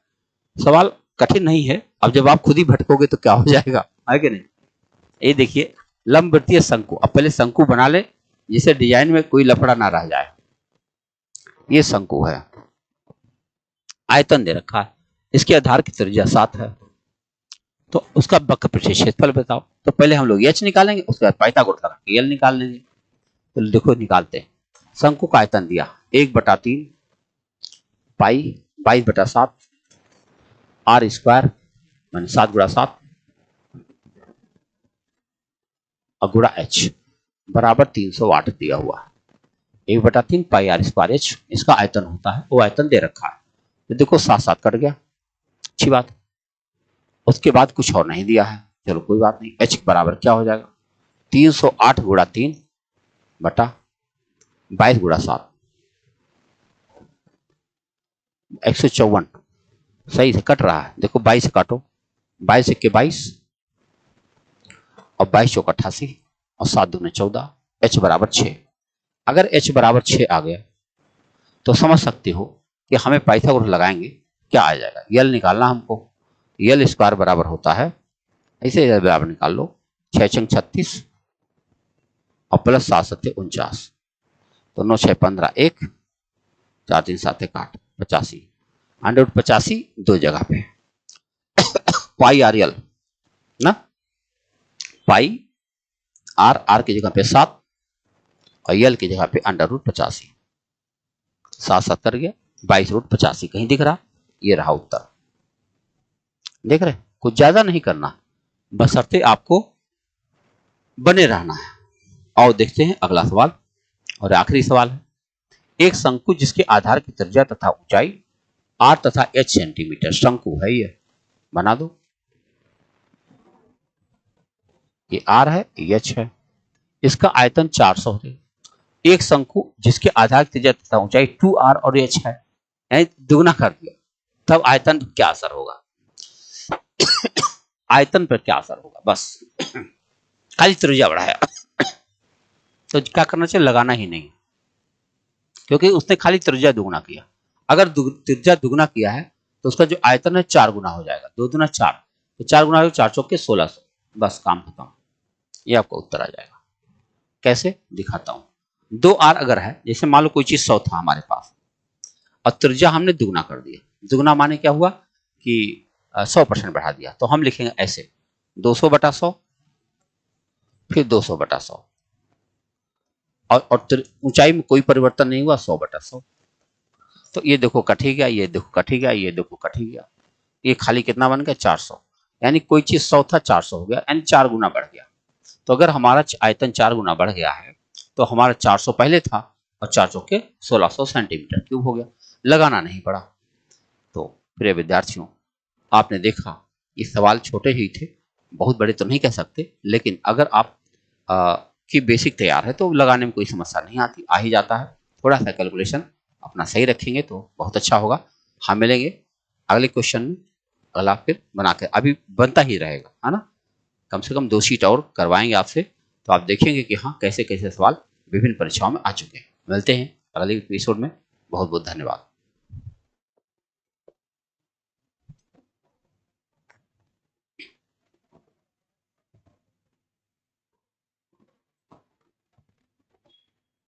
सवाल कठिन नहीं है, अब जब आप खुद ही भटकोगे तो क्या हो जाएगा, है कि नहीं। ये देखिए लंबवृत्तीय शंकु, अब पहले शंकु बना ले जिसे डिजाइन में कोई लफड़ा ना रह जाए। ये शंकु है, आयतन दे रखा है, इसके आधार की त्रिज्या 7 है, तो उसका वक्र प्रतिशत क्षेत्रफल बताओ। तो पहले हम लोग एच निकालेंगे, उसके बाद पाइथागोरस लगा के एल निकाल लेंगे। तो देखो निकालते हैं, शंकु का आयतन दिया 1/3 पाई 22/7 आर स्क्वायर माने 7 गुणा 7 और गुणा एच बराबर 308 दिया हुआ है। 1/3 पाई आर स्क्वायर एच इसका आयतन होता है, वो आयतन दे रखा है। तो देखो 7 7 कट गया, अच्छी बात। उसके बाद कुछ और नहीं दिया है, चलो कोई बात नहीं। एच बराबर क्या हो जाएगा, 308 गुणा 3 बटा 22 गुणा 7, 154। सही से कट रहा है, देखो 22 से काटो, 22 के 22 और 22 चौक 88 और 7 दूने 14, एच बराबर 6। अगर एच बराबर 6 आ गया तो समझ सकते हो कि हमें पाइथागोरस लगाएंगे क्या आ जाएगा, यल निकालना हमको। यल स्क्वायर बराबर होता है, ऐसे बराबर निकाल लो, 6 छंग 36 और प्लस 7 7 49, तो 9 6 15 1, 4 3 7 1 8 85। √85 दो जगह पे, पाई आर एल ना, पाई आर की जगह पे 7 और एल की जगह पे √85, 7 कर गया 22√85। कहीं दिख रहा? ये रहा उत्तर। देख रहे? कुछ ज्यादा नहीं करना, बशर्ते आपको बने रहना है। और देखते हैं अगला सवाल और आखिरी सवाल है। एक शंकु जिसके आधार की त्रिज्या तथा ऊंचाई r तथा h सेंटीमीटर शंकु है, ये बना दो। ये r है, ये h है, इसका आयतन 400 है। एक शंकु जिसके आधार की त्रिज्या तथा ऊंचाई 2r और h है, यानी दुगना कर दिया, तब आयतन पर क्या असर होगा? आयतन पर क्या असर होगा? बस खाली त्रिज्या बढ़ाया तो क्या करना चाहिए? लगाना ही नहीं, क्योंकि उसने खाली त्रिज्या दुगना किया। अगर त्रिज्या दुगना किया है तो उसका जो आयतन है 4 गुना हो जाएगा, 2 दूना 4, तो 4 गुना हो 4 चौके 1600, बस काम खत्म। ये आपका उत्तर आ जाएगा। कैसे दिखाता हूं। 2r अगर है, जैसे मान लो कोई चीज 100 था हमारे पास और त्रिज्या हमने दुगना कर दिया। दुगना माने क्या हुआ कि 100% बढ़ा दिया, तो हम लिखेंगे ऐसे 200/100, फिर 200/100, और ऊंचाई में कोई परिवर्तन नहीं हुआ, 100/100। तो ये देखो कट ही गया, ये देखो कट ही गया, ये देखो कट ही गया। ये खाली कितना बन गया? 400। यानी कोई चीज 100 था, 400 हो गया, यानी 4 गुना बढ़ गया। तो अगर हमारा आयतन 4 गुना बढ़ गया है तो हमारा 400 पहले था और 4 चौके 1600 सेंटीमीटर क्यूब हो गया। लगाना नहीं पड़ा। तो प्रिय विद्यार्थियों, आपने देखा ये सवाल छोटे ही थे, बहुत बड़े तो नहीं कह सकते, लेकिन अगर आप की बेसिक तैयार है तो लगाने में कोई समस्या नहीं आती, आ ही जाता है। थोड़ा सा कैलकुलेशन अपना सही रखेंगे तो बहुत अच्छा होगा। हम मिलेंगे अगले क्वेश्चन में, अगला फिर बना के, अभी बनता ही रहेगा, है ना। कम से कम 2 शीट और करवाएंगे आपसे, तो आप देखेंगे कि हाँ कैसे कैसे सवाल विभिन्न परीक्षाओं में आ चुके हैं। मिलते हैं अगले एपिसोड में। बहुत बहुत धन्यवाद।